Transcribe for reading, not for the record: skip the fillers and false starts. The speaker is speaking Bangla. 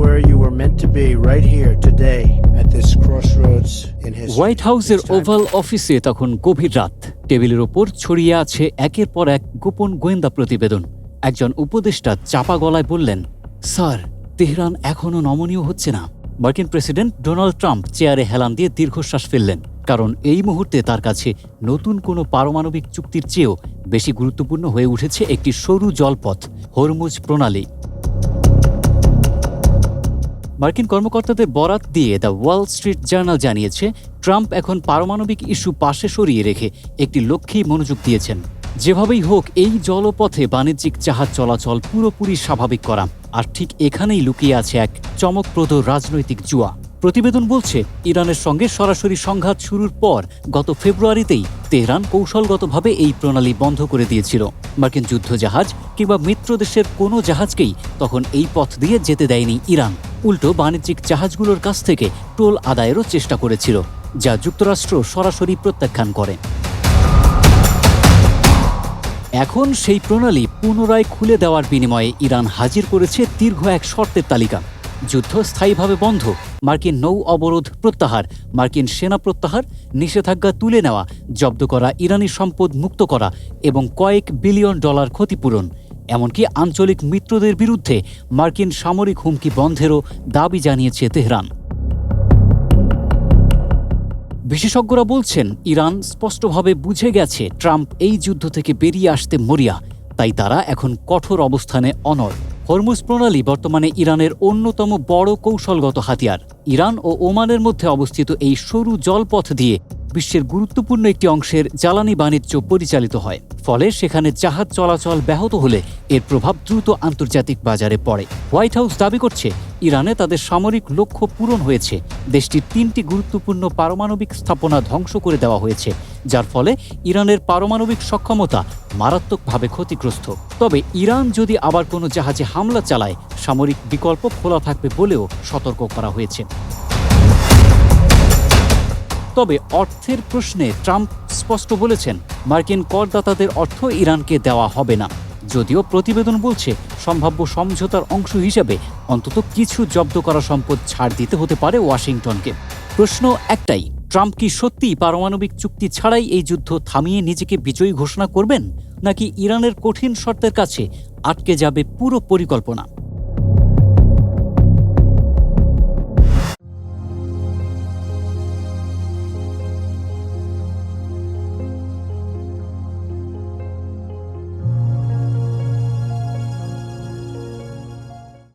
where you were meant to be, right here today at this crossroads in history. White হাউসের ওভাল অফিসে তখন গভীর রাত। টেবিলের ওপর ছড়িয়ে আছে একের পর এক গোপন গোয়েন্দা প্রতিবেদন। একজন উপদেষ্টা চাপা গলায় বললেন, স্যার, তেহরান এখনও নমনীয় হচ্ছে না। মার্কিন প্রেসিডেন্ট ডোনাল্ড ট্রাম্প চেয়ারে হেলান দিয়ে দীর্ঘশ্বাস ফেললেন, কারণ এই মুহূর্তে তার কাছে নতুন কোনো পারমাণবিক চুক্তির চেয়েও বেশি গুরুত্বপূর্ণ হয়ে উঠেছে একটি সরু জলপথ, হরমুজ প্রণালী। মার্কিন কর্মকর্তাদের বরাত দিয়ে দ্য ওয়াল স্ট্রিট জার্নাল জানিয়েছে, ট্রাম্প এখন পারমাণবিক ইস্যু পাশে সরিয়ে রেখে একটি লক্ষ্যেই মনোযোগ দিয়েছেন, যেভাবেই হোক এই জলপথে বাণিজ্যিক জাহাজ চলাচল পুরোপুরি স্বাভাবিক করা। আর ঠিক এখানেই লুকিয়ে আছে এক চমকপ্রদ রাজনৈতিক জুয়া। প্রতিবেদন বলছে, ইরানের সঙ্গে সরাসরি সংঘাত শুরুর পর গত ফেব্রুয়ারিতেই তেহরান কৌশলগতভাবে এই প্রণালী বন্ধ করে দিয়েছিল। মার্কিন যুদ্ধজাহাজ কিংবা মিত্র দেশের কোনো জাহাজকেই তখন এই পথ দিয়ে যেতে দেয়নি ইরান। উল্টো বাণিজ্যিক জাহাজগুলোর কাছ থেকে টোল আদায়েরও চেষ্টা করেছিল, যা যুক্তরাষ্ট্র সরাসরি প্রত্যাখ্যান করে। এখন সেই প্রণালী পুনরায় খুলে দেওয়ার বিনিময়ে ইরান হাজির করেছে দীর্ঘ এক শর্তের তালিকা। যুদ্ধ স্থায়ীভাবে বন্ধ, মার্কিন নৌ অবরোধ প্রত্যাহার, মার্কিন সেনা প্রত্যাহার, নিষেধাজ্ঞা তুলে নেওয়া, জব্দ করা ইরানি সম্পদ মুক্ত করা এবং কয়েক বিলিয়ন ডলার ক্ষতিপূরণ। এমনকি আঞ্চলিক মিত্রদের বিরুদ্ধে মার্কিন সামরিক হুমকি বন্ধেরও দাবি জানিয়েছে তেহরান। বিশেষজ্ঞরা বলছেন, ইরান স্পষ্টভাবে বুঝে গেছে ট্রাম্প এই যুদ্ধ থেকে বেরিয়ে আসতে মরিয়া, তাই তারা এখন কঠোর অবস্থানে অনড়। হরমুজ প্রণালী বর্তমানে ইরানের অন্যতম বড় কৌশলগত হাতিয়ার। ইরান ও ওমানের মধ্যে অবস্থিত এই সরু জলপথ দিয়ে বিশ্বের গুরুত্বপূর্ণ একটি অংশের জ্বালানি বাণিজ্য পরিচালিত হয়। ফলে সেখানে জাহাজ চলাচল ব্যাহত হলে এর প্রভাব দ্রুত আন্তর্জাতিক বাজারে পড়ে। হোয়াইট হাউস দাবি করছে, ইরানে তাদের সামরিক লক্ষ্য পূরণ হয়েছে। দেশটির 3টি গুরুত্বপূর্ণ পারমাণবিক স্থাপনা ধ্বংস করে দেওয়া হয়েছে, যার ফলে ইরানের পারমাণবিক সক্ষমতা মারাত্মকভাবে ক্ষতিগ্রস্ত। তবে ইরান যদি আবার কোনো জাহাজে হামলা চালায়, সামরিক বিকল্প খোলা থাকবে বলেও সতর্ক করা হয়েছে। তবে অর্থের প্রশ্নে ট্রাম্প স্পষ্ট বলেছেন, মার্কিন করদাতাদের অর্থ ইরানকে দেওয়া হবে না। যদিও প্রতিবেদন বলছে, সম্ভাব্য সমঝোতার অংশ হিসেবে অন্তত কিছু জব্দ করা সম্পদ ছাড় দিতে হতে পারে ওয়াশিংটনকে। প্রশ্ন একটাই, ট্রাম্প কি সত্যিই পারমাণবিক চুক্তি ছাড়াই এই যুদ্ধ থামিয়ে নিজেকে বিজয়ী ঘোষণা করবেন, নাকি ইরানের কঠিন শর্তের কাছে আটকে যাবে পুরো পরিকল্পনা?